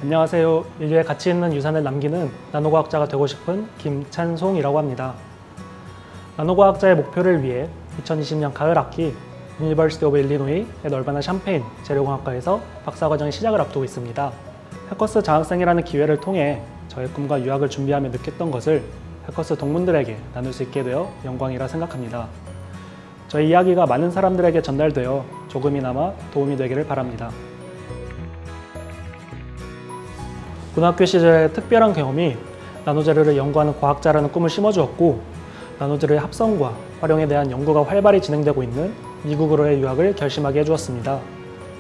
안녕하세요. 인류에 가치 있는 유산을 남기는 나노과학자가 되고 싶은 김찬송이라고 합니다. 나노과학자의 목표를 위해 2020년 가을 학기 유니버시티 오브 일리노이 널바나 샴페인 재료공학과에서 박사과정의 시작을 앞두고 있습니다. 해커스 장학생이라는 기회를 통해 저의 꿈과 유학을 준비하며 느꼈던 것을 해커스 동문들에게 나눌 수 있게 되어 영광이라 생각합니다. 저의 이야기가 많은 사람들에게 전달되어 조금이나마 도움이 되기를 바랍니다. 고등학교 시절의 특별한 경험이 나노재료를 연구하는 과학자라는 꿈을 심어주었고, 나노재료의 합성과 활용에 대한 연구가 활발히 진행되고 있는 미국으로의 유학을 결심하게 해주었습니다.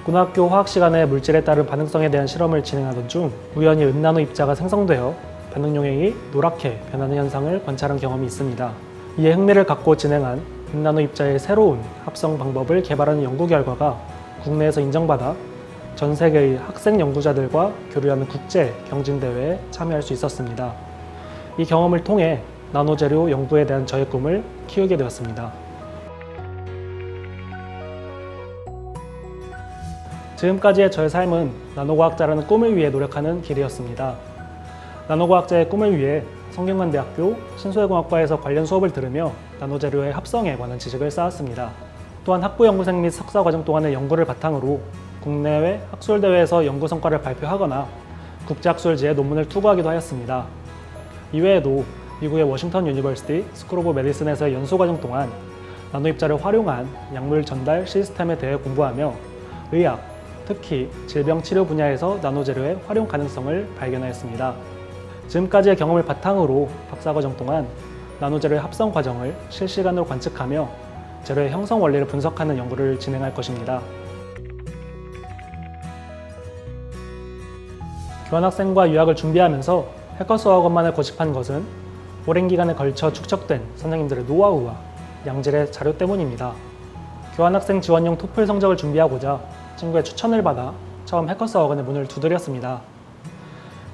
고등학교 화학 시간에 물질에 따른 반응성에 대한 실험을 진행하던 중 우연히 은나노 입자가 생성되어 반응 용액이 노랗게 변하는 현상을 관찰한 경험이 있습니다. 이에 흥미를 갖고 진행한 은나노 입자의 새로운 합성 방법을 개발하는 연구 결과가 국내에서 인정받아 전 세계의 학생 연구자들과 교류하는 국제 경진대회에 참여할 수 있었습니다. 이 경험을 통해 나노재료 연구에 대한 저의 꿈을 키우게 되었습니다. 지금까지의 저의 삶은 나노과학자라는 꿈을 위해 노력하는 길이었습니다. 나노과학자의 꿈을 위해 성균관대학교 신소해공학과에서 관련 수업을 들으며 나노재료의 합성에 관한 지식을 쌓았습니다. 또한 학부 연구생 및 석사과정 동안의 연구를 바탕으로 국내외 학술대회에서 연구 성과를 발표하거나 국제학술지에 논문을 투고하기도 하였습니다. 이외에도 미국의 워싱턴 유니버시티 스쿨 오브 메디슨에서의 연수과정 동안 나노입자를 활용한 약물 전달 시스템에 대해 공부하며 의학, 특히 질병 치료 분야에서 나노재료의 활용 가능성을 발견하였습니다. 지금까지의 경험을 바탕으로 박사과정 동안 나노재료의 합성 과정을 실시간으로 관측하며 재료의 형성 원리를 분석하는 연구를 진행할 것입니다. 교환학생과 유학을 준비하면서 해커스 어학원만을 고집한 것은 오랜 기간에 걸쳐 축적된 선생님들의 노하우와 양질의 자료 때문입니다. 교환학생 지원용 토플 성적을 준비하고자 친구의 추천을 받아 처음 해커스 어학원의 문을 두드렸습니다.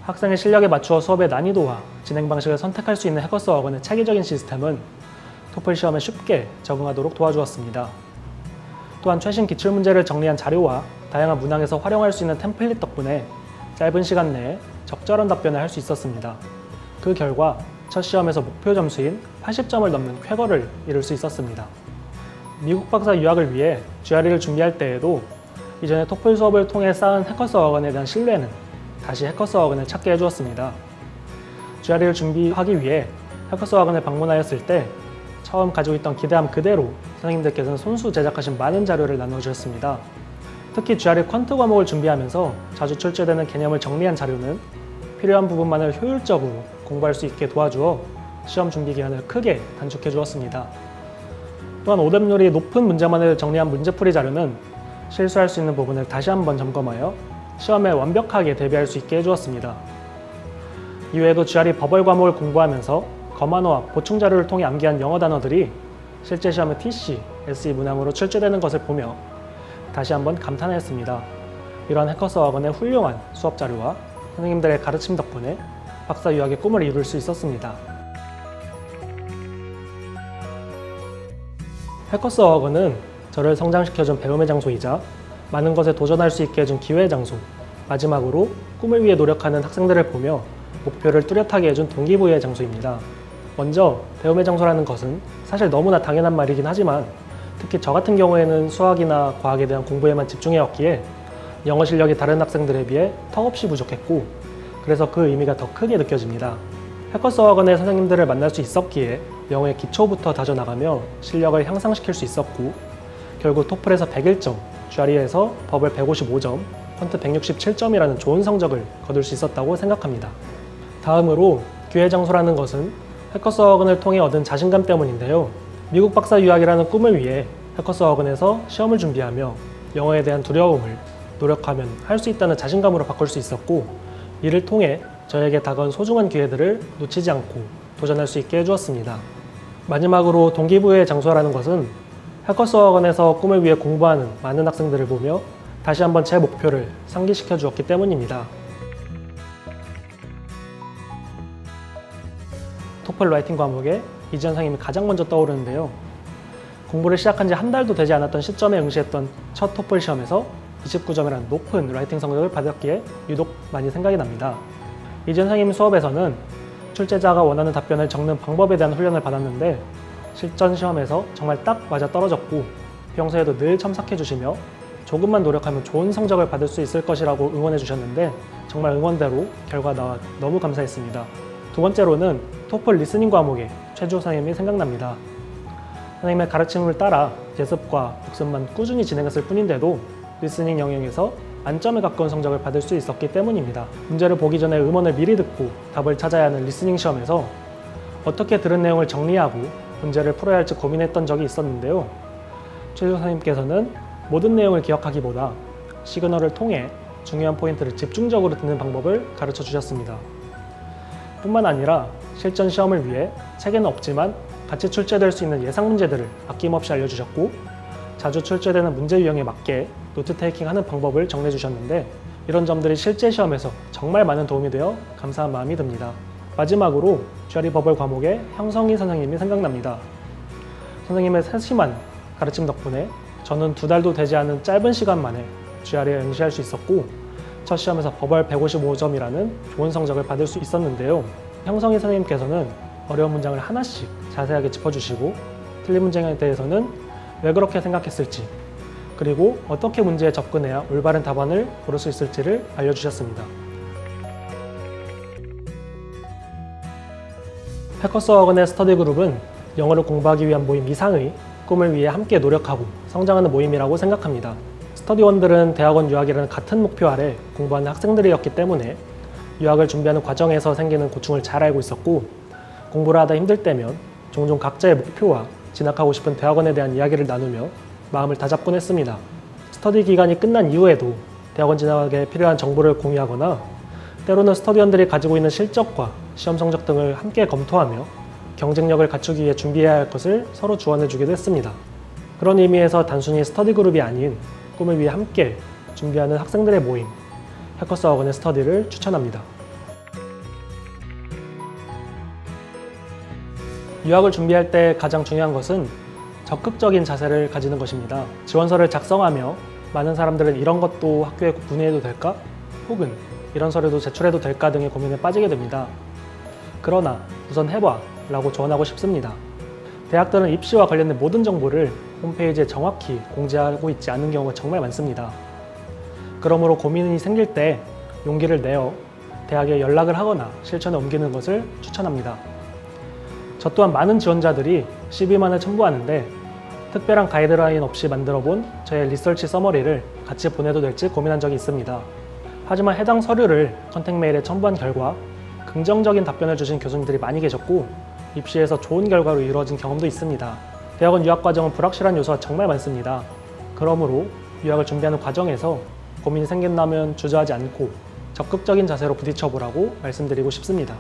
학생의 실력에 맞추어 수업의 난이도와 진행 방식을 선택할 수 있는 해커스 어학원의 체계적인 시스템은 토플 시험에 쉽게 적응하도록 도와주었습니다. 또한 최신 기출문제를 정리한 자료와 다양한 문항에서 활용할 수 있는 템플릿 덕분에 짧은 시간 내에 적절한 답변을 할 수 있었습니다. 그 결과 첫 시험에서 목표 점수인 80점을 넘는 쾌거를 이룰 수 있었습니다. 미국 박사 유학을 위해 GRE를 준비할 때에도 이전에 토플 수업을 통해 쌓은 해커스 어학원에 대한 신뢰는 다시 해커스 어학원을 찾게 해주었습니다. GRE를 준비하기 위해 해커스 어학원을 방문하였을 때 처음 가지고 있던 기대함 그대로 선생님들께서는 손수 제작하신 많은 자료를 나눠주셨습니다. 특히 GRE 퀀트 과목을 준비하면서 자주 출제되는 개념을 정리한 자료는 필요한 부분만을 효율적으로 공부할 수 있게 도와주어 시험 준비 기간을 크게 단축해 주었습니다. 또한 오답률이 높은 문제만을 정리한 문제풀이 자료는 실수할 수 있는 부분을 다시 한번 점검하여 시험에 완벽하게 대비할 수 있게 해주었습니다. 이외에도 GRE 버벌 과목을 공부하면서 검안어학 보충 자료를 통해 암기한 영어 단어들이 실제 시험에 TC, SE 문항으로 출제되는 것을 보며 다시 한번 감탄하였습니다. 이러한 해커스 어학원의 훌륭한 수업 자료와 선생님들의 가르침 덕분에 박사 유학의 꿈을 이룰 수 있었습니다. 해커스 어학원은 저를 성장시켜준 배움의 장소이자 많은 것에 도전할 수 있게 해준 기회의 장소, 마지막으로 꿈을 위해 노력하는 학생들을 보며 목표를 뚜렷하게 해준 동기부여의 장소입니다. 먼저 배움의 장소라는 것은 사실 너무나 당연한 말이긴 하지만 특히 저 같은 경우에는 수학이나 과학에 대한 공부에만 집중해왔기에 영어 실력이 다른 학생들에 비해 턱없이 부족했고 그래서 그 의미가 더 크게 느껴집니다. 해커스 어학원의 선생님들을 만날 수 있었기에 영어의 기초부터 다져나가며 실력을 향상시킬 수 있었고 결국 토플에서 101점, GRE에서 버블 155점, 퀀트 167점이라는 좋은 성적을 거둘 수 있었다고 생각합니다. 다음으로 기회 장소라는 것은 해커스 어학원을 통해 얻은 자신감 때문인데요. 미국 박사 유학이라는 꿈을 위해 해커스 어학원에서 시험을 준비하며 영어에 대한 두려움을 노력하면 할 수 있다는 자신감으로 바꿀 수 있었고 이를 통해 저에게 다가온 소중한 기회들을 놓치지 않고 도전할 수 있게 해주었습니다. 마지막으로 동기부여의 장소라는 것은 해커스 어학원에서 꿈을 위해 공부하는 많은 학생들을 보며 다시 한번 제 목표를 상기시켜 주었기 때문입니다. 토플 라이팅 과목에 이지연 선생님이 가장 먼저 떠오르는데요. 공부를 시작한 지 한 달도 되지 않았던 시점에 응시했던 첫 토플 시험에서 29점이라는 높은 라이팅 성적을 받았기에 유독 많이 생각이 납니다. 이전 선생님 수업에서는 출제자가 원하는 답변을 적는 방법에 대한 훈련을 받았는데 실전 시험에서 정말 딱 맞아 떨어졌고 평소에도 늘 첨삭해 주시며 조금만 노력하면 좋은 성적을 받을 수 있을 것이라고 응원해 주셨는데 정말 응원대로 결과 나와 너무 감사했습니다. 두 번째로는 토플 리스닝 과목의 최주 선생님이 생각납니다. 선생님의 가르침을 따라 예습과 복습만 꾸준히 진행했을 뿐인데도 리스닝 영역에서 만점에 가까운 성적을 받을 수 있었기 때문입니다. 문제를 보기 전에 음원을 미리 듣고 답을 찾아야 하는 리스닝 시험에서 어떻게 들은 내용을 정리하고 문제를 풀어야 할지 고민했던 적이 있었는데요. 최주 선생님께서는 모든 내용을 기억하기보다 시그널을 통해 중요한 포인트를 집중적으로 듣는 방법을 가르쳐 주셨습니다. 뿐만 아니라 실전 시험을 위해 책에는 없지만 같이 출제될 수 있는 예상 문제들을 아낌없이 알려주셨고 자주 출제되는 문제 유형에 맞게 노트 테이킹하는 방법을 정리해 주셨는데 이런 점들이 실제 시험에서 정말 많은 도움이 되어 감사한 마음이 듭니다. 마지막으로 GRE 버벌 과목의 형성희 선생님이 생각납니다. 선생님의 세심한 가르침 덕분에 저는 2달도 되지 않은 짧은 시간 만에 GRE에 응시할 수 있었고 첫 시험에서 버벌 155점이라는 좋은 성적을 받을 수 있었는데요. 형성희 선생님께서는 어려운 문장을 하나씩 자세하게 짚어주시고 틀린 문장에 대해서는 왜 그렇게 생각했을지 그리고 어떻게 문제에 접근해야 올바른 답안을 고를 수 있을지를 알려주셨습니다. 패커스 어건의 스터디 그룹은 영어를 공부하기 위한 모임 이상의 꿈을 위해 함께 노력하고 성장하는 모임이라고 생각합니다. 스터디원들은 대학원 유학이라는 같은 목표 아래 공부하는 학생들이었기 때문에 유학을 준비하는 과정에서 생기는 고충을 잘 알고 있었고 공부를 하다 힘들 때면 종종 각자의 목표와 진학하고 싶은 대학원에 대한 이야기를 나누며 마음을 다잡곤 했습니다. 스터디 기간이 끝난 이후에도 대학원 진학에 필요한 정보를 공유하거나 때로는 스터디원들이 가지고 있는 실적과 시험 성적 등을 함께 검토하며 경쟁력을 갖추기 위해 준비해야 할 것을 서로 주원해 주기도 했습니다. 그런 의미에서 단순히 스터디 그룹이 아닌 꿈을 위해 함께 준비하는 학생들의 모임 패커스 어건의 스터디를 추천합니다. 유학을 준비할 때 가장 중요한 것은 적극적인 자세를 가지는 것입니다. 지원서를 작성하며 많은 사람들은 이런 것도 학교에 문의해도 될까? 혹은 이런 서류도 제출해도 될까 등의 고민에 빠지게 됩니다. 그러나 우선 해봐 라고 조언하고 싶습니다. 대학들은 입시와 관련된 모든 정보를 홈페이지에 정확히 공지하고 있지 않은 경우가 정말 많습니다. 그러므로 고민이 생길 때 용기를 내어 대학에 연락을 하거나 실천에 옮기는 것을 추천합니다. 저 또한 많은 지원자들이 CV만을 첨부하는데 특별한 가이드라인 없이 만들어본 저의 리서치 서머리를 같이 보내도 될지 고민한 적이 있습니다. 하지만 해당 서류를 컨택 메일에 첨부한 결과 긍정적인 답변을 주신 교수님들이 많이 계셨고 입시에서 좋은 결과로 이루어진 경험도 있습니다. 대학원 유학 과정은 불확실한 요소가 정말 많습니다. 그러므로 유학을 준비하는 과정에서 고민이 생긴다면 주저하지 않고 적극적인 자세로 부딪혀보라고 말씀드리고 싶습니다.